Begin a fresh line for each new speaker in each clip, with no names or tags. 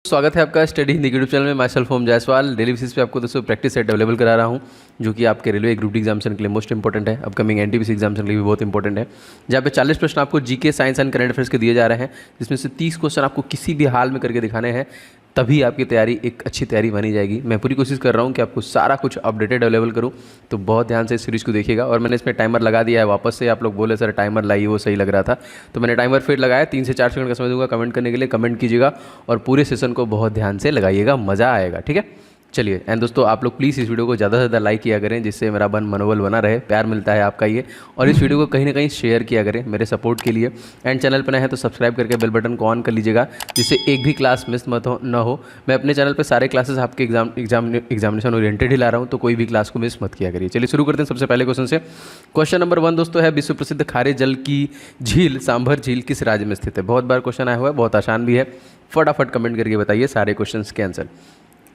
स्वागत है आपका स्टडी हिंदी यूट्यूब चैनल में। My self home Jaiswal daily basis पे आपको दोस्तों प्रैक्टिस सेट अवेलेबल करा रहा हूँ, जो कि आपके रेलवे ग्रुप डी एग्जामिनेशन के लिए मोस्ट इंपॉर्टेंट है। अपकमिंग एनटीपीसी एग्जामिनेशन के लिए भी बहुत इंपॉर्टेंट है, जहाँ पे 40 प्रश्न आपको GK, science and current affairs के दिए जा रहे हैं, जिसमें से 30 क्वेश्चन आपको किसी भी हाल में करके दिखाने हैं, तभी आपकी तैयारी एक अच्छी तैयारी बनी जाएगी। मैं पूरी कोशिश कर रहा हूँ कि आपको सारा कुछ अपडेटेड अवेलेबल करूँ, तो बहुत ध्यान से इस सीरीज़ को देखिएगा। और मैंने इसमें टाइमर लगा दिया है वापस से। आप लोग बोले सर टाइमर लाइए, वो सही लग रहा था, तो मैंने टाइमर फिर लगाया। 3 से 4 सेकंड का समय दूंगा कमेंट करने के लिए। कमेंट कीजिएगा और पूरे सेशन को बहुत ध्यान से लगाइएगा, मज़ा आएगा, ठीक है। चलिए, एंड दोस्तों आप लोग प्लीज़ इस वीडियो को ज़्यादा से ज़्यादा लाइक किया करें, जिससे मेरा मनोबल बना रहे, प्यार मिलता है आपका ये। और इस वीडियो को कहीं ना कहीं शेयर किया करें मेरे सपोर्ट के लिए। एंड चैनल पर नए हैं तो सब्सक्राइब करके बेल बटन को ऑन कर लीजिएगा, जिससे एक भी क्लास मिस मत हो ना हो। मैं अपने चैनल पर सारे क्लासेस आपके एग्जामिनेशन ओरिएंटेड ही ला रहा हूँ, तो कोई भी क्लास को मिस मत किया करिए। चलिए शुरू करते हैं सबसे पहले क्वेश्चन से। क्वेश्चन नंबर 1 दोस्तों है, विश्व प्रसिद्ध खारे जल की झील सांभर झील किस राज्य में स्थित है। बहुत बार क्वेश्चन आया हुआ है, बहुत आसान भी है। फटाफट कमेंट करके बताइए सारे क्वेश्चन के आंसर।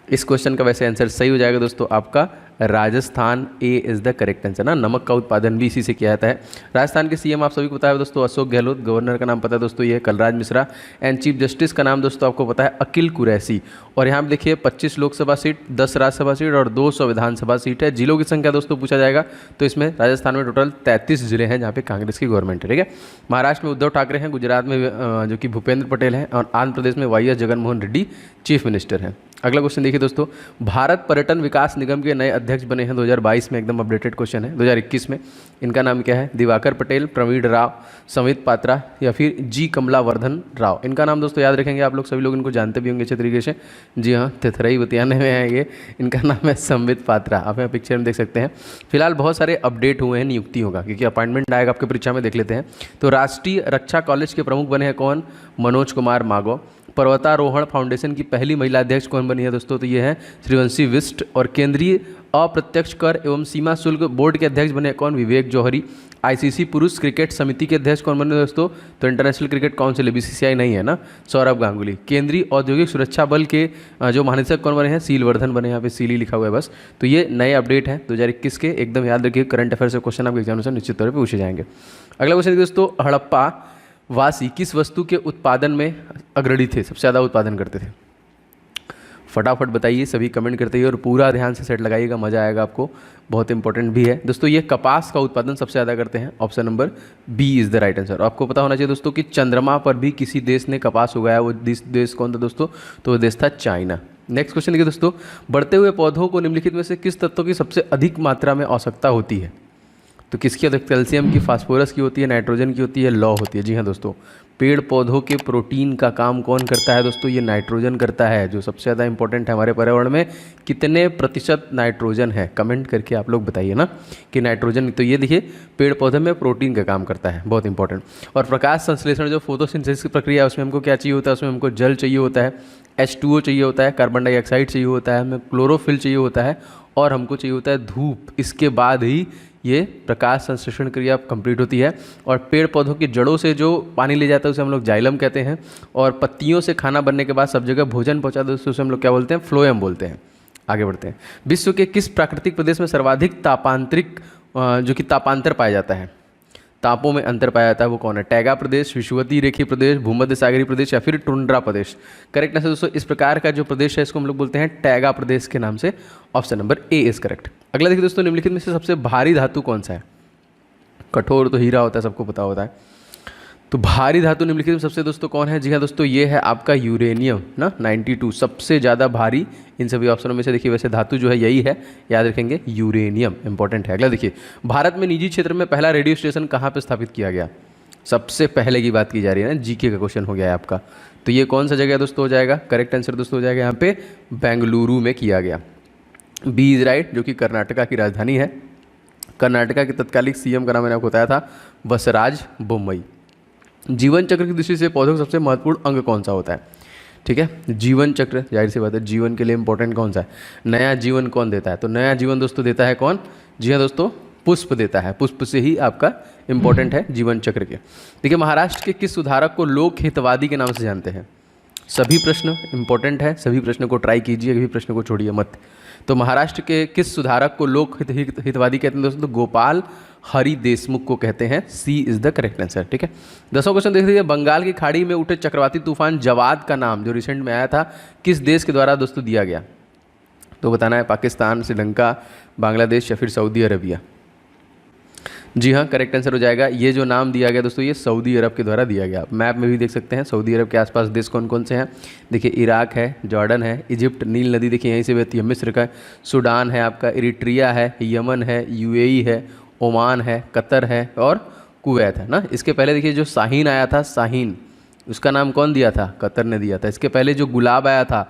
इस क्वेश्चन का वैसे आंसर सही हो जाएगा दोस्तों आपका Rajasthan. A is the correct answer ना। नमक का उत्पादन भी इसी से किया जाता है। राजस्थान के सीएम आप सभी को पता है दोस्तों, अशोक गहलोत। गवर्नर का नाम पता है दोस्तों, ये है Kalraj Mishra. And chief justice का नाम दोस्तों आपको पता है अकील कुरैशी। और यहाँ पे देखिए 25 लोकसभा सीट, 10 राज्यसभा सीट और 200 विधानसभा सीट है। जिलों की संख्या दोस्तों पूछा जाएगा तो इसमें राजस्थान में टोटल 33 जिले हैं जहाँ पे कांग्रेस की गवर्नमेंट है, ठीक है। महाराष्ट्र में उद्धव ठाकरे हैं, गुजरात में जो कि भूपेंद्र पटेल हैं, और आंध्र प्रदेश में Y S Jaganmohan Reddy chief minister हैं। अगला क्वेश्चन देखिए दोस्तों, भारत पर्यटन विकास निगम के नए अध्यक्ष बने हैं 2022 में। एकदम अपडेटेड क्वेश्चन है। 2021 में इनका नाम क्या है? दिवाकर पटेल, प्रवीण राव, संवित पात्रा या फिर जी कमलावर्धन राव। इनका नाम दोस्तों याद रखेंगे आप लोग, सभी लोग इनको जानते भी होंगे अच्छे तरीके से। जी हाँ, थेथरई बतियाने में है ये। इनका नाम है संवित पात्रा, आप यहाँ पिक्चर में देख सकते हैं। फिलहाल बहुत सारे अपडेट हुए हैं नियुक्तियों का, क्योंकि अपॉइंटमेंट आएगा आपके परीक्षा में, देख लेते हैं। तो राष्ट्रीय रक्षा कॉलेज के प्रमुख बने हैं कौन? मनोज कुमार मागो। पर्वतारोहण फाउंडेशन की पहली महिला अध्यक्ष कौन बनी है दोस्तों? तो ये है श्रीवंशी बिष्ट। और केंद्रीय अप्रत्यक्ष कर एवं सीमा शुल्क बोर्ड के अध्यक्ष बने कौन? विवेक जौहरी। आईसीसी पुरुष क्रिकेट समिति के अध्यक्ष कौन बने दोस्तों? तो इंटरनेशनल क्रिकेट काउंसिल, बीसीसीआई नहीं है ना, सौरभ गांगुली। केंद्रीय औद्योगिक सुरक्षा बल के जो महानिदेशक कौन बने हैं? सीलवर्धन बने। यहाँ पे सीली लिखा हुआ है बस। तो ये नए अपडेट हैं 2021 के, एकदम याद रखिए। करंट अफेयर से क्वेश्चन आपके एग्जामिनेशन निश्चित तौर पर पूछे जाएंगे। अगला क्वेश्चन दोस्तों, हड़प्पा वासी किस वस्तु के उत्पादन में अग्रणी थे, सबसे ज़्यादा उत्पादन करते थे? फटाफट बताइए, सभी कमेंट करते ही और पूरा ध्यान से सेट लगाइएगा, मज़ा आएगा आपको। बहुत इंपॉर्टेंट भी है दोस्तों, ये कपास का उत्पादन सबसे ज़्यादा करते हैं। Option number B is the right answer. आपको पता होना चाहिए दोस्तों कि चंद्रमा पर भी किसी देश ने कपास उगाया, वो देश कौन था दोस्तों? तो वो देश था चाइना। नेक्स्ट क्वेश्चन देखिए दोस्तों, बढ़ते हुए पौधों को निम्नलिखित में से किस तत्वों की सबसे अधिक मात्रा में आवश्यकता होती है? तो किसकी अधिक? कैल्शियम की, फास्फोरस की होती है, नाइट्रोजन की होती है, लौ होती है। जी हाँ दोस्तों, पेड़ पौधों के प्रोटीन का काम कौन करता है दोस्तों? ये नाइट्रोजन करता है, जो सबसे ज़्यादा इंपॉर्टेंट है हमारे पर्यावरण में। कितने प्रतिशत नाइट्रोजन है? कमेंट करके आप लोग बताइए ना कि नाइट्रोजन। तो ये देखिए, पेड़ पौधे में प्रोटीन का काम करता है, बहुत इंपॉर्टेंट। और प्रकाश संश्लेषण जो फोटोसिंथेसिस की प्रक्रिया है, उसमें हमको क्या चाहिए होता है? उसमें हमको जल चाहिए होता है, H2O चाहिए होता है, कार्बन डाइऑक्साइड चाहिए होता है, हमें क्लोरोफिल चाहिए होता है, और हमको चाहिए होता है धूप। इसके बाद ही ये प्रकाश संश्लेषण क्रिया कंप्लीट होती है। और पेड़ पौधों की जड़ों से जो पानी ले जाता है उसे हम लोग जाइलम कहते हैं। और पत्तियों से खाना बनने के बाद सब जगह भोजन पहुंचाते हैं उसे हम लोग क्या बोलते हैं? फ्लोएम बोलते हैं। आगे बढ़ते हैं। विश्व के किस प्राकृतिक प्रदेश में सर्वाधिक तापांतरिक जो कि तापांतर पाया जाता है, तापों में अंतर पाया जाता है, वो कौन है? टैगा प्रदेश, विषुवतीय रेखीय प्रदेश, भूमध्य सागरीय प्रदेश या फिर टुंड्रा प्रदेश। करेक्ट आंसर दोस्तों, इस प्रकार का जो प्रदेश है इसको हम लोग बोलते हैं टैगा प्रदेश के नाम से। Option number A is correct. अगला देखिए दोस्तों, निम्नलिखित में से सबसे भारी धातु कौन सा है? कठोर तो हीरा होता है, सबको पता होता है। तो भारी धातु निम्नलिखित में सबसे दोस्तों कौन है? जी हाँ दोस्तों, ये है आपका यूरेनियम ना, 92 सबसे ज़्यादा भारी इन सभी ऑप्शनों में से। देखिए वैसे धातु जो है यही है, याद रखेंगे, यूरेनियम इंपॉर्टेंट है। अगला देखिए, भारत में निजी क्षेत्र में पहला रेडियो स्टेशन कहाँ पर स्थापित किया गया? सबसे पहले की बात की जा रही है ना, जीके का क्वेश्चन हो गया है आपका। तो ये कौन सा जगह दोस्तों हो जाएगा? करेक्ट आंसर दोस्तों हो जाएगा यहाँ पे बेंगलुरु में किया गया। बी इज राइट, जो कि कर्नाटका की राजधानी है। कर्नाटका के तत्कालिक सीएम का नाम मैंने आपको बताया था, बसराज बोम्मई। जीवन चक्र की दृष्टि से पौधों का सबसे महत्वपूर्ण अंग कौन सा होता है? ठीक है, जीवन चक्र, जाहिर सी बात है, जीवन के लिए इंपॉर्टेंट कौन सा है? नया जीवन कौन देता है? तो नया जीवन दोस्तों देता है कौन? जी हाँ दोस्तों, पुष्प देता है। पुष्प से ही आपका इंपॉर्टेंट है जीवन चक्र के। देखिए, महाराष्ट्र के किस सुधारक को लोक हितवादी के नाम से जानते हैं? सभी प्रश्न इंपॉर्टेंट है, सभी प्रश्न को ट्राई कीजिए, कभी प्रश्न को छोड़िए मत। तो महाराष्ट्र के किस सुधारक को लोक हितवादी कहते हैं दोस्तों? तो गोपाल हरि देशमुख को कहते हैं। सी इज द करेक्ट आंसर। ठीक है, 10वां क्वेश्चन देख लीजिए। बंगाल की खाड़ी में उठे चक्रवाती तूफान जवाद का नाम जो रिसेंट में आया था किस देश के द्वारा दोस्तों दिया गया? तो बताना है पाकिस्तान, श्रीलंका, बांग्लादेश या फिर सऊदी अरबिया। जी हाँ, करेक्ट आंसर हो जाएगा। ये जो नाम दिया गया दोस्तों ये सऊदी अरब के द्वारा दिया गया। मैप में भी देख सकते हैं सऊदी अरब के आसपास देश कौन कौन से हैं। देखिए इराक है, जॉर्डन है, इजिप्ट, नील नदी देखिए यहीं से बहती है, मिस्र का, सूडान है आपका, इरिट्रिया है, यमन है, यूएई है, ओमान है, कतर है और कुवैत है ना। इसके पहले देखिए जो शाहीन आया था, शाहीन उसका नाम कौन दिया था? कतर ने दिया था। इसके पहले जो गुलाब आया था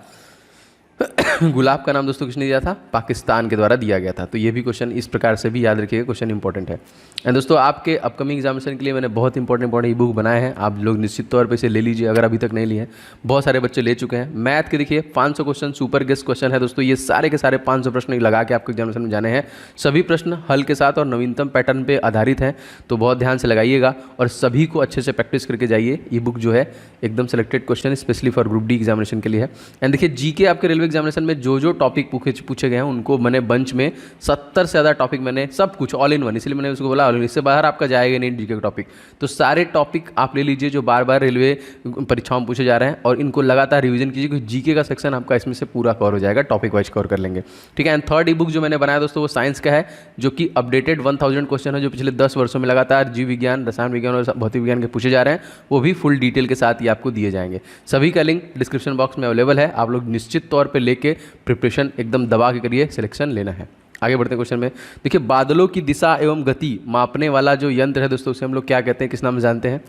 गुलाब का नाम दोस्तों किसने दिया था? पाकिस्तान के द्वारा दिया गया था। तो ये भी क्वेश्चन इस प्रकार से भी याद रखिएगा, क्वेश्चन इंपॉर्टेंट है। एंड दोस्तों आपके अपकमिंग एग्जामिनेशन के लिए मैंने बहुत इंपॉर्टेंट ई बुक बनाए हैं, आप लोग निश्चित तौर पे इसे ले लीजिए अगर अभी तक नहीं लिए हैं। बहुत सारे बच्चे ले चुके हैं। मैथ के देखिए 500 क्वेश्चन सुपर गेस्ट क्वेश्चन है दोस्तों, ये सारे के सारे 500 प्रश्न लगा के आपको एग्जामिनेशन में जाने हैं। सभी प्रश्न हल के साथ और नवीनतम पैटर्न पर आधारित हैं, तो बहुत ध्यान से लगाइएगा और सभी को अच्छे से प्रैक्टिस करके जाइए। ई बुक जो है एकदम selected question specially for group D examination के लिए है। एंड देखिए जीके आपके रेलवे एग्जामिनेशन में जो टॉपिक पूछे गए हैं उनको मैंने बंच में 70 से ज़्यादा टॉपिक मैंने सब कुछ ऑल इन वन, इसलिए मैंने उसको बोला ऑल इन, इससे बाहर आपका जाएगा नहीं जीके का टॉपिक। तो सारे टॉपिक आप ले लीजिए जो बार बार रेलवे परीक्षाओं में पूछे जा रहे हैं और इनको लगातार रिवीजन कीजिए, क्योंकि जीके का सेक्शन आपका इसमें से पूरा कवर हो जाएगा, टॉपिक वाइज कवर कर लेंगे। ठीक है। एंड थर्ड ई बुक जो मैंने बनाया दोस्तों वो साइंस का है, जो कि अपडेटेड 1000 क्वेश्चन है जो पिछले 10 वर्षों में लगातार जीव विज्ञान, रसायन विज्ञान और भौतिक विज्ञान के पूछे जा रहे हैं, वो भी फुल डिटेल के साथ ही आपको दिए जाएंगे। सभी का लिंक डिस्क्रिप्शन बॉक्स में अवेलेबल है, आप लोग निश्चित तौर पर लेके प्रिपरेशन एकदम दबा के करिए, सिलेक्शन लेना है। आगे बढ़ते हैं क्वेश्चन में। देखिए बादलों की दिशा एवं गति मापने वाला जो यंत्र है दोस्तों उसे हम लोग क्या कहते हैं, किस नाम से जानते हैं?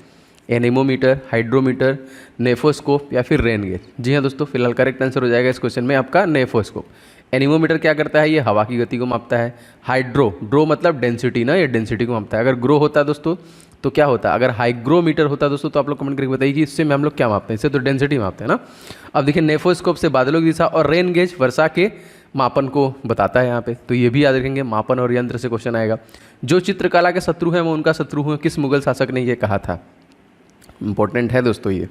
एनेमोमीटर, हाइड्रोमीटर, नेफोस्कोप या फिर रेन गेज। जी हाँ दोस्तों, फिलहाल करेक्ट आंसर हो जाएगा इस क्वेश्चन में आपका नेफोस्कोप। एनीमोमीटर क्या करता है? ये हवा की गति को मापता है। ड्रो मतलब डेंसिटी ना, ये डेंसिटी को मापता है। अगर ग्रो होता है दोस्तों तो क्या होता? अगर हाइग्रोमीटर होता दोस्तों तो आप लोग कमेंट करके बताइए कि इससे में हम लोग क्या मापते हैं? इससे तो डेंसिटी मापते हैं ना। अब देखिए नेफोस्कोप से बादलों की दिशा और रेन गेज वर्षा के मापन को बताता है यहाँ पे, तो ये भी याद रखेंगे, मापन और यंत्र से क्वेश्चन आएगा। जो चित्रकला के शत्रु हैं वो उनका शत्रु हूँ, किस मुगल शासक ने ये कहा था? इंपॉर्टेंट है दोस्तों ये,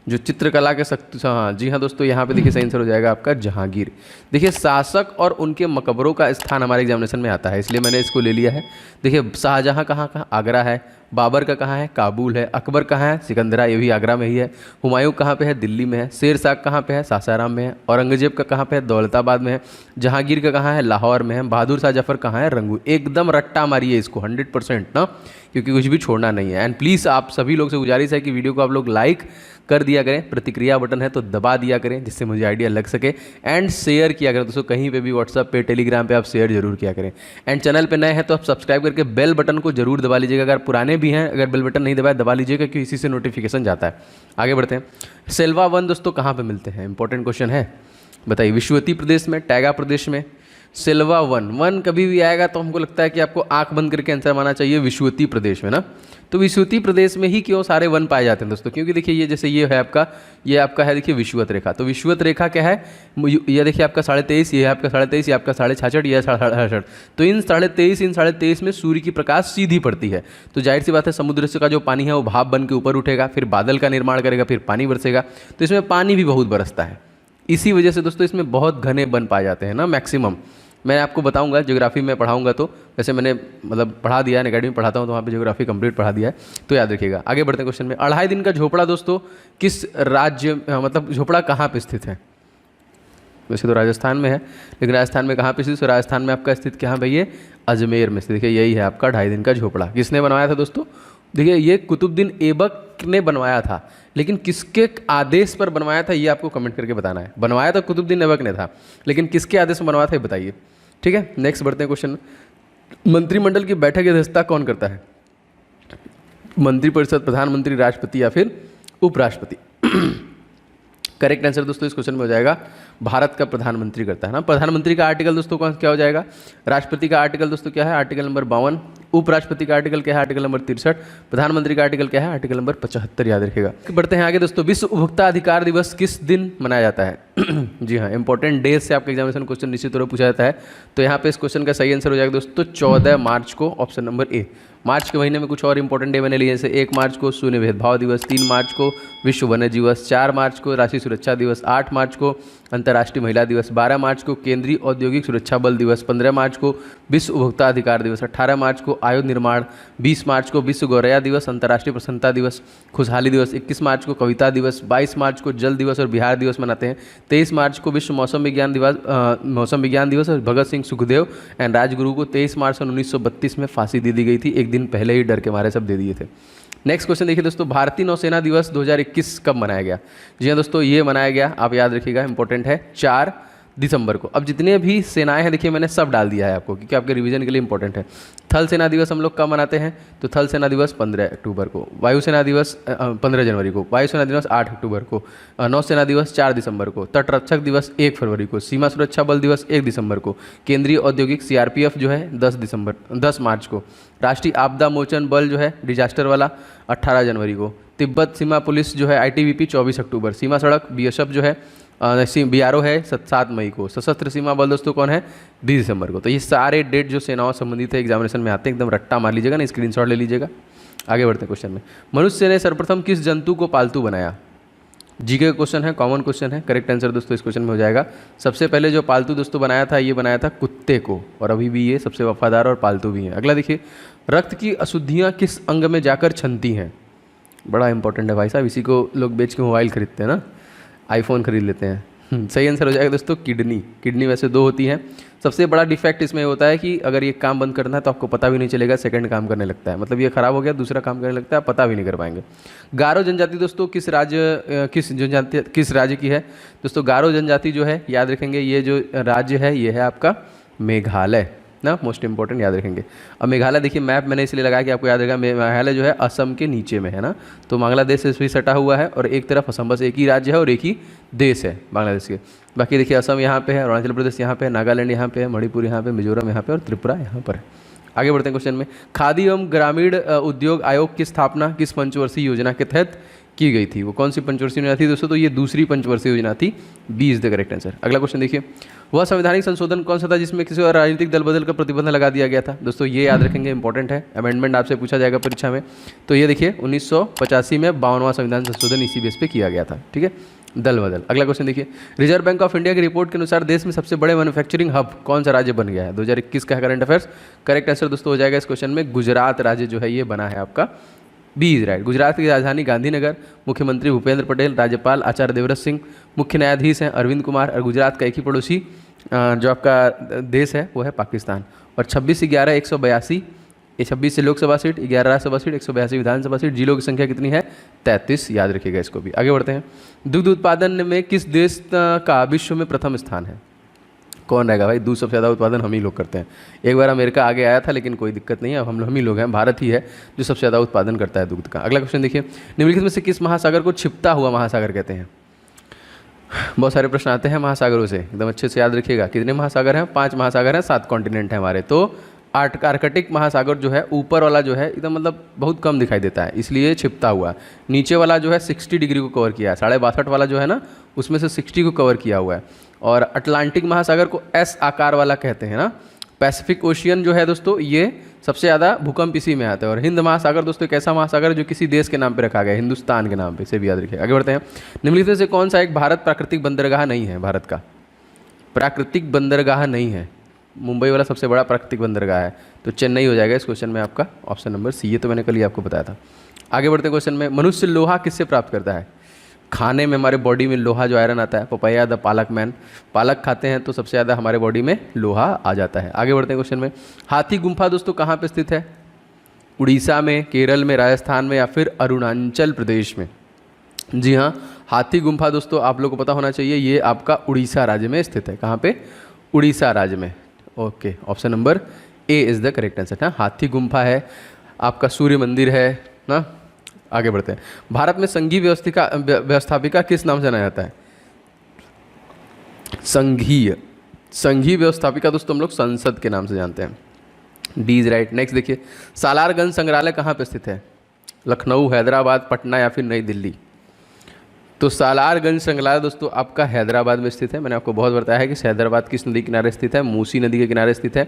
जो चित्रकला के शत्रु, हाँ जी हाँ दोस्तों, यहाँ पे देखिए सही आंसर हो जाएगा आपका जहांगीर। देखिए शासक और उनके मकबरों का स्थान हमारे एग्जामिनेशन में आता है, इसलिए मैंने इसको ले लिया है। देखिए शाहजहाँ कहाँ आगरा है, बाबर का कहाँ है? काबुल है, अकबर कहाँ है? सिकंदरा, ये भी आगरा में ही है। हुमायूं कहाँ पे है? दिल्ली में है। शेर शाह कहाँ पे है? सासाराम में है। औरंगजेब का कहाँ पे है? दौलताबाद में है। जहांगीर का कहाँ है? लाहौर में है। बहादुर शाह जफर कहाँ है? रंगून। एकदम रट्टा मारिए इसको 100% ना, क्योंकि कुछ भी छोड़ना नहीं है। एंड प्लीज़ आप सभी लोग से गुजारिश है कि वीडियो को आप लोग लाइक कर दिया करें, प्रतिक्रिया बटन है तो दबा दिया करें जिससे मुझे आइडिया लग सके। एंड शेयर किया करें दोस्तों, कहीं पे भी व्हाट्सअप पे, टेलीग्राम पे आप शेयर जरूर किया करें। एंड चैनल पे नए हैं तो आप सब्सक्राइब करके बेल बटन को जरूर दबा लीजिएगा। अगर पुराने भी हैं, अगर बेल बटन नहीं दबाया दबा लीजिएगा, क्योंकि इसी से नोटिफिकेशन जाता है। आगे बढ़ते हैं। सेल्वा वन दोस्तों कहाँ पर मिलते हैं? इंपॉर्टेंट क्वेश्चन है, बताइए। विश्ववती प्रदेश में, टैगा प्रदेश में। सेल्वा वन कभी भी आएगा तो हमको लगता है कि आपको आंख बंद करके आंसर माना चाहिए, विश्ववती प्रदेश में ना। तो विश्ववती प्रदेश में ही क्यों सारे वन पाए जाते हैं दोस्तों? क्योंकि देखिए ये जैसे ये है आपका, ये आपका है देखिए विषुवत रेखा। तो विषुवत रेखा क्या है? ये देखिए आपका 23.5, ये है आपका 23.5, ये आपका 66.5, ये 66.5। तो इन 23.5 में सूर्य की प्रकाश सीधी पड़ती है, तो जाहिर सी बात है समुद्र से का जो पानी है वो भाप बन के ऊपर उठेगा, फिर बादल का निर्माण करेगा, फिर पानी बरसेगा। तो इसमें पानी भी बहुत बरसता है, इसी वजह से दोस्तों इसमें बहुत घने वन पाए जाते हैं ना मैक्सिमम। मैं आपको बताऊंगा, ज्योग्राफी में पढ़ाऊंगा, तो वैसे मैंने मतलब पढ़ा दिया है, अकेडमी पढ़ाता हूँ तो वहाँ पे ज्योग्राफी कंप्लीट पढ़ा दिया है, तो याद रखिएगा। आगे बढ़ते हैं क्वेश्चन में। 2.5 दिन का झोपड़ा दोस्तों किस राज्य, मतलब झोपड़ा कहाँ पे स्थित है? वैसे तो राजस्थान में है, लेकिन राजस्थान में कहाँ पे स्थित? तो राजस्थान में आपका स्थित कहाँ पे? ये अजमेर में स्थित। देखिए यही है आपका 2.5 दिन का झोपड़ा। किसने बनवाया था दोस्तों? देखिए ये कुतुबुद्दीन ऐबक ने बनवाया था, लेकिन किसके आदेश पर बनवाया था ये आपको कमेंट करके बताना है। बनवाया तो कुतुबुद्दीन ऐबक ने था, लेकिन किसके आदेश में बनवाया था ये बताइए। ठीक है, नेक्स्ट बढ़ते हैं क्वेश्चन। मंत्रिमंडल की बैठक की अध्यक्षता कौन करता है? मंत्रिपरिषद, प्रधानमंत्री, राष्ट्रपति या फिर उपराष्ट्रपति? करेक्ट आंसर दोस्तों इस क्वेश्चन में हो जाएगा भारत का प्रधानमंत्री करता है ना। प्रधानमंत्री का आर्टिकल दोस्तों कौन क्या हो जाएगा? राष्ट्रपति का आर्टिकल दोस्तों क्या है? आर्टिकल नंबर 52, उपराष्ट्रपति का आर्टिकल क्या है? Article number 63। प्रधानमंत्री का आर्टिकल क्या है? आर्टिकल नंबर 75, याद रखिएगा। बढ़ते हैं आगे दोस्तों। विश्व उपभोक्ता अधिकार दिवस किस दिन मनाया जाता है? जी हाँ, इंपॉर्टेंट डेज से आपका एग्जामिनेशन क्वेश्चन निश्चित तौर पर पूछा जाता है। तो यहाँ पे इस क्वेश्चन का सही आंसर हो जाएगा दोस्तों 14 मार्च को, ऑप्शन नंबर ए। मार्च के महीने में कुछ और इंपॉर्टेंट डे मैंने लिए, जैसे 1 मार्च को शून्य भेदभाव दिवस, 3 मार्च को विश्व वन्य दिवस, 4 मार्च को राष्ट्रीय सुरक्षा दिवस, 8 मार्च को अंतर्राष्ट्रीय महिला दिवस, 12 मार्च को केंद्रीय औद्योगिक सुरक्षा बल दिवस, 15 मार्च को विश्व उपभोक्ता अधिकार दिवस, 18 मार्च को आयुध निर्माण, 20 मार्च को विश्व गौरैया दिवस, अंतर्राष्ट्रीय प्रसन्नता दिवस, खुशहाली दिवस, 21 मार्च को कविता दिवस, 22 मार्च को जल दिवस और बिहार दिवस मनाते हैं, 23 मार्च को विश्व मौसम विज्ञान दिवस और भगत सिंह, सुखदेव एंड राजगुरु को 23 मार्च 1932 में फांसी दे दी गई थी। एक दिन पहले ही डर के मारे सब दे दिए थे। नेक्स्ट क्वेश्चन देखिए दोस्तों, भारतीय नौसेना दिवस 2021 कब मनाया गया? जी हाँ दोस्तों, ये मनाया गया, आप याद रखिएगा, इंपॉर्टेंट है, 4 दिसंबर को। अब जितने भी सेनाएं हैं देखिए मैंने सब डाल दिया है आपको, क्योंकि आपके रिवीजन के लिए इंपॉर्टेंट है। थल सेना दिवस हम लोग कब मनाते हैं? तो थल सेना दिवस 15 अक्टूबर को, वायुसेना दिवस 15 जनवरी को, वायुसेना दिवस 8 अक्टूबर को, नौसेना दिवस 4 दिसंबर को, तटरक्षक दिवस 1 फरवरी को, सीमा सुरक्षा बल दिवस 1 दिसंबर को, केंद्रीय औद्योगिक CRPF जो है 10 मार्च को, राष्ट्रीय आपदा मोचन बल जो है डिजास्टर वाला 18 जनवरी को, तिब्बत सीमा पुलिस जो है ITBP 24 अक्टूबर, सीमा सड़क BSF जो है BRO है 7 मई को, सशस्त्र सीमा बल दोस्तों कौन है? 20 दिसंबर को। तो ये सारे डेट जो सेनाओं संबंधित है एग्जामिनेशन में आते हैं, एकदम रट्टा मार लीजिएगा ना, स्क्रीनशॉट ले लीजिएगा। आगे बढ़ते हैं क्वेश्चन में। मनुष्य ने सर्वप्रथम किस जंतु को पालतू बनाया? जीके का क्वेश्चन है, कॉमन क्वेश्चन है। करेक्ट आंसर दोस्तों इस क्वेश्चन में हो जाएगा, सबसे पहले जो पालतू दोस्तों बनाया था, ये बनाया था कुत्ते को, और अभी भी ये सबसे वफादार और पालतू भी हैं। अगला देखिए, रक्त की अशुद्धियाँ किस अंग में जाकर छनती हैं? बड़ा इंपॉर्टेंट है भाई साहब, इसी को लोग बेच के मोबाइल खरीदते हैं ना, आईफोन खरीद लेते हैं। सही आंसर हो जाएगा दोस्तों किडनी। किडनी वैसे 2 होती हैं। सबसे बड़ा डिफेक्ट इसमें होता है कि अगर ये काम बंद करना है तो आपको पता भी नहीं चलेगा, सेकंड काम करने लगता है, मतलब ये खराब हो गया दूसरा काम करने लगता है, पता भी नहीं कर पाएंगे। गारो जनजाति दोस्तों किस राज्य की है? दोस्तों गारो जनजाति जो है, याद रखेंगे, ये जो राज्य है ये है आपका मेघालय ना, मोस्ट इंपॉर्टेंट याद रखेंगे। अब मेघालय देखिए, मैप मैंने इसलिए लगाया कि आपको याद रहेगा, मेघालय जो है असम के नीचे में है ना, तो बांग्लादेश से भी सटा हुआ है, और एक तरफ असम, बस एक ही राज्य है और एक ही देश है बांग्लादेश के। बाकी देखिए असम यहाँ पे है, अरुणाचल प्रदेश यहाँ पे है, नागालैंड यहाँ पे है, मणिपुर यहाँ पे, मिजोरम यहाँ पे और त्रिपुरा यहाँ पर है। आगे बढ़ते हैं क्वेश्चन में। खादी एवं ग्रामीण उद्योग आयोग की स्थापना किस पंचवर्षीय योजना के तहत की गई थी? वो कौन सी पंचवर्षीय योजना थी दोस्तों? तो ये दूसरी पंचवर्षीय योजना थी। B is the correct answer. अगला क्वेश्चन देखिए, वह संवैधानिक संशोधन कौन सा था जिसमें किसी और राजनीतिक दल बदल का प्रतिबंध लगा दिया गया था? दोस्तों ये याद रखेंगे, इंपॉर्टेंट है, अमेंडमेंट आपसे पूछा जाएगा परीक्षा में। तो ये देखिए 1985 में 52वां संविधान संशोधन इसी बेस पे किया गया था, ठीक है, दल बदल। अगला क्वेश्चन देखिए, रिजर्व बैंक ऑफ इंडिया की रिपोर्ट के अनुसार देश में सबसे बड़े मैन्युफैक्चरिंग हब कौन सा राज्य बन गया है 2021 का? Current affairs. करेक्ट आंसर दोस्तों हो जाएगा इस क्वेश्चन में गुजरात राज्य जो है ये बना है आपका। B is right. गुजरात की राजधानी गांधीनगर, मुख्यमंत्री भूपेंद्र पटेल, राज्यपाल आचार्य देवव्रत सिंह, मुख्य न्यायाधीश हैं अरविंद कुमार, और गुजरात का एक ही पड़ोसी जो आपका देश है वो है पाकिस्तान। और 26/11/182, ये 26 से लोकसभा सीट, 11 राज्यसभा सीट, 182 विधानसभा सीट, जिलों की संख्या कितनी है? 33, याद रखिएगा इसको भी। आगे बढ़ते हैं, दुग्ध उत्पादन में किस देश का विश्व में प्रथम स्थान है? कौन रहेगा भाई? दूध सबसे ज़्यादा उत्पादन हम ही लोग करते हैं। एक बार अमेरिका आगे आया था लेकिन कोई दिक्कत नहीं है, अब हम ही लोग हैं, भारत ही है जो सबसे ज़्यादा उत्पादन करता है दूध का। अगला क्वेश्चन देखिए, निम्नलिखित में से किस महासागर को छिपता हुआ महासागर कहते हैं? बहुत सारे प्रश्न आते हैं महासागरों से, एकदम अच्छे से याद रखिएगा। कितने महासागर हैं? 5 महासागर हैं, 7 कॉन्टिनेंट हैं हमारे। तो आर्कटिक महासागर जो है ऊपर वाला जो है एकदम मतलब बहुत कम दिखाई देता है, इसलिए छिपता हुआ। नीचे वाला जो है 60 डिग्री को कवर किया है, 62.5 वाला जो है ना उसमें से 60 को कवर किया हुआ है। और अटलांटिक महासागर को एस आकार वाला कहते हैं ना। पैसिफिक ओशियन जो है दोस्तों ये सबसे ज़्यादा भूकंप इसी में आता है। और हिंद महासागर दोस्तों एक ऐसा महासागर है जो किसी देश के नाम पे रखा गया है, हिंदुस्तान के नाम पे, इसे भी याद रखिए। आगे बढ़ते हैं, निम्नलिखित में से कौन सा एक भारत प्राकृतिक बंदरगाह नहीं है? भारत का प्राकृतिक बंदरगाह नहीं है, मुंबई वाला सबसे बड़ा प्राकृतिक बंदरगाह है, तो चेन्नई हो जाएगा इस क्वेश्चन में आपका, ऑप्शन नंबर सी। ये तो मैंने कल ही आपको बताया था। आगे बढ़ते क्वेश्चन में, मनुष्य लोहा किससे प्राप्त करता है? खाने में हमारे बॉडी में लोहा जो आयरन आता है, पपाया द पालक मैन, पालक खाते हैं तो सबसे ज़्यादा हमारे बॉडी में लोहा आ जाता है। आगे बढ़ते हैं क्वेश्चन में, हाथी गुम्फा दोस्तों कहाँ पे स्थित है? उड़ीसा में, केरल में, राजस्थान में या फिर अरुणाचल प्रदेश में? जी हाँ, हाथी गुम्फा दोस्तों आप लोग को पता होना चाहिए, ये आपका उड़ीसा राज्य में स्थित है। कहाँ पे? उड़ीसा राज्य में। Okay, option number A is the correct answer. हाँ, हाथी गुम्फा है आपका, सूर्य मंदिर है ना। आगे बढ़ते हैं, भारत में संघीय व्यवस्थापिका किस नाम से जाना जाता है? संघीय व्यवस्थापिका दोस्तों हम लोग संसद के नाम से जानते हैं। D is right. नेक्स्ट देखिए, सालारगंज संग्रहालय कहाँ पे स्थित है? लखनऊ, हैदराबाद, पटना या फिर नई दिल्ली? तो सालारगंज संग्रहालय दोस्तों आपका हैदराबाद में स्थित है। मैंने आपको बहुत बताया है कि हैदराबाद किस नदी किनारे स्थित है? मूसी नदी के किनारे स्थित है,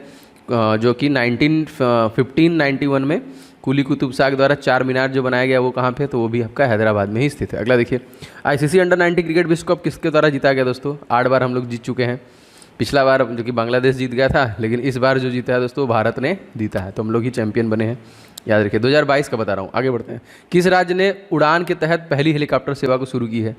जो कि 1591 में कुली कुतुब शाह के द्वारा चार मीनार जो बनाया गया वो कहाँ पे? तो वो भी आपका हैदराबाद में ही स्थित है। अगला देखिए, आईसीसी अंडर 90 क्रिकेट विश्व कप किसके द्वारा जीता गया दोस्तों? 8 बार हम लोग जीत चुके हैं। पिछला बार जो कि बांग्लादेश जीत गया था, लेकिन इस बार जो जीता है दोस्तों भारत ने जीता है, तो हम लोग ही चैंपियन बने हैं, याद रखिए। 2022 का बता रहा हूँ। आगे बढ़ते हैं। किस राज्य ने उड़ान के तहत पहली हेलीकॉप्टर सेवा को शुरू की है?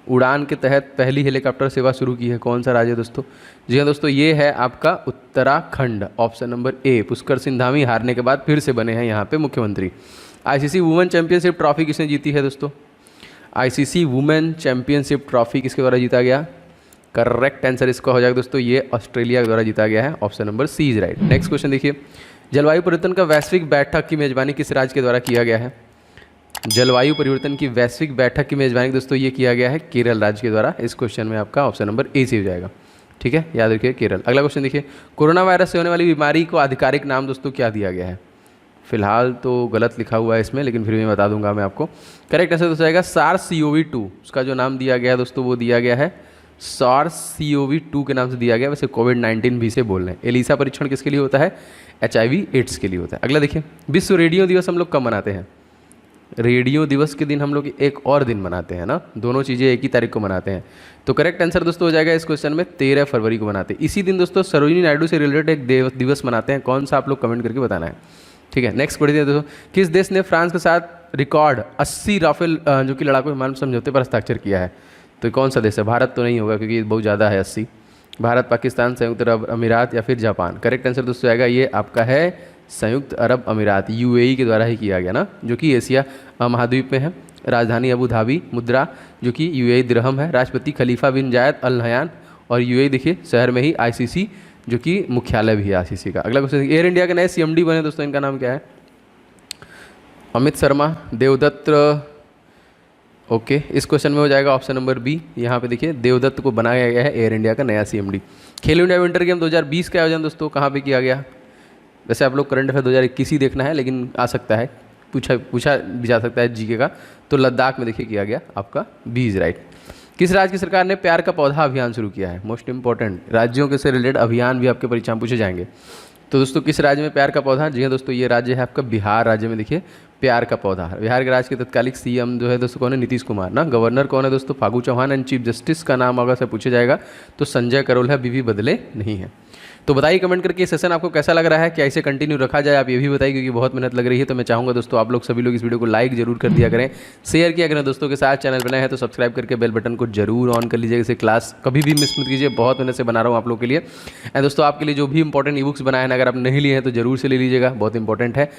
उड़ान के तहत पहली हेलीकॉप्टर सेवा शुरू की है, कौन सा राज्य है दोस्तों? जी हाँ दोस्तों, ये है आपका Uttarakhand, option number A. Pushkar Singh Dhami हारने के बाद फिर से बने हैं यहाँ पे मुख्यमंत्री। आईसीसी वुमेन चैंपियनशिप ट्रॉफी किसने जीती है दोस्तों? आईसीसी वुमेन चैंपियनशिप ट्रॉफी किसके द्वारा जीता गया? करेक्ट आंसर इसका हो जाएगा दोस्तों, ये ऑस्ट्रेलिया के द्वारा जीता गया है, option number C is right. Next question देखिए, जलवायु परिवर्तन का वैश्विक बैठक की मेजबानी किस राज्य के द्वारा किया गया है? जलवायु परिवर्तन की वैश्विक बैठक की मेजबानी दोस्तों ये किया गया है केरल राज्य के द्वारा। इस क्वेश्चन में आपका ऑप्शन नंबर ए से हो जाएगा, ठीक है, याद रखिए केरल। अगला क्वेश्चन देखिए, कोरोना वायरस से होने वाली बीमारी को आधिकारिक नाम दोस्तों क्या दिया गया है? फिलहाल तो गलत लिखा हुआ है इसमें, लेकिन फिर भी बता दूंगा मैं आपको। करेक्ट आंसर दोस्तों आएगा SARS-CoV-2। उसका जो नाम दिया गया है दोस्तों वो दिया गया है SARS-CoV-2 के नाम से दिया गया। वैसे कोविड-19 भी से बोल रहे हैं। एलिसा परीक्षण किसके लिए होता है? HIV एड्स के लिए होता है। अगला देखिए, विश्व रेडियो दिवस हम लोग कब मनाते हैं? रेडियो दिवस के दिन हम लोग एक और दिन मनाते हैं ना, दोनों चीज़ें एक ही तारीख को मनाते हैं। तो करेक्ट आंसर दोस्तों हो जाएगा इस क्वेश्चन में 13 फरवरी को मनाते हैं। इसी दिन दोस्तों सरोजिनी नायडू से रिलेटेड एक दिवस मनाते हैं, कौन सा आप लोग कमेंट करके बताना है, ठीक है। नेक्स्ट पढ़िए दोस्तों, किस देश ने फ्रांस के साथ रिकॉर्ड 80 राफेल जो कि लड़ाकू विमान समझौते पर हस्ताक्षर किया है? तो कौन सा देश है? भारत तो नहीं होगा क्योंकि बहुत ज़्यादा है 80। भारत, पाकिस्तान, संयुक्त अरब अमीरात या फिर जापान? करेक्ट आंसर दोस्तों आएगा ये आपका है संयुक्त अरब अमीरात, UAE के द्वारा ही किया गया ना, जो कि एशिया महाद्वीप में है। राजधानी अबू धाबी, मुद्रा जो कि UAE दिरहम है। राष्ट्रपति खलीफा बिन जायद अल नहयान, और UAE देखिए शहर में ही ICC जो कि मुख्यालय भी है ICC का। अगला क्वेश्चन, एयर इंडिया के नए CMD बने दोस्तों, इनका नाम क्या है? अमित शर्मा, देवदत्त, ओके। इस क्वेश्चन में हो जाएगा ऑप्शन नंबर बी। यहाँ पे देखिए देवदत्त को बनाया गया है एयर इंडिया का नया CMD। खेलो इंडिया विंटर गेम 2020 का आयोजन दोस्तों कहाँ पे किया गया? वैसे आप लोग करंट अफेयर 2021 ही देखना है, लेकिन आ सकता है, पूछा भी जा सकता है जीके का। तो लद्दाख में देखिए किया गया, आपका बी इज राइट। किस राज्य की सरकार ने प्यार का पौधा अभियान शुरू किया है? मोस्ट इंपॉर्टेंट, राज्यों के से रिलेटेड अभियान भी आपके परीक्षा में पूछे जाएंगे। तो दोस्तों किस राज्य में प्यार का पौधा? जी हाँ दोस्तों, ये राज्य है आपका बिहार राज्य में। देखिए प्यार का पौधा। बिहार के राज्य के तत्कालिक CM जो है दोस्तों कौन है? नीतीश कुमार ना। गवर्नर कौन है दोस्तों? Phagu Chauhan. And chief justice का नाम अगर से पूछा जाएगा तो संजय करोल है, BB बदले नहीं है। तो बताइए कमेंट करके सेशन आपको कैसा लग रहा है, क्या इसे कंटिन्यू रखा जाए, आप ये भी बताइए, क्योंकि बहुत मेहनत लग रही है। तो मैं चाहूँगा दोस्तों आप लोग सभी लोग इस वीडियो को लाइक जरूर कर दिया करें, शेयर किया करें दोस्तों के साथ। चैनल बनाए हैं तो सब्सक्राइब करके बेल बटन को जरूर ऑन कर लीजिएगा। इसे क्लास कभी भी मिस मत कीजिए, बहुत मेहनत से बना रहा हूँ आप लोग के लिए। एंड दोस्तों आपके लिए जो भी इंपॉर्टेंट ई बुक्स बनाए हैं, अगर आप नहीं लिए हैं तो जरूर से ले लीजिएगा, बहुत इंपॉर्टेंट है।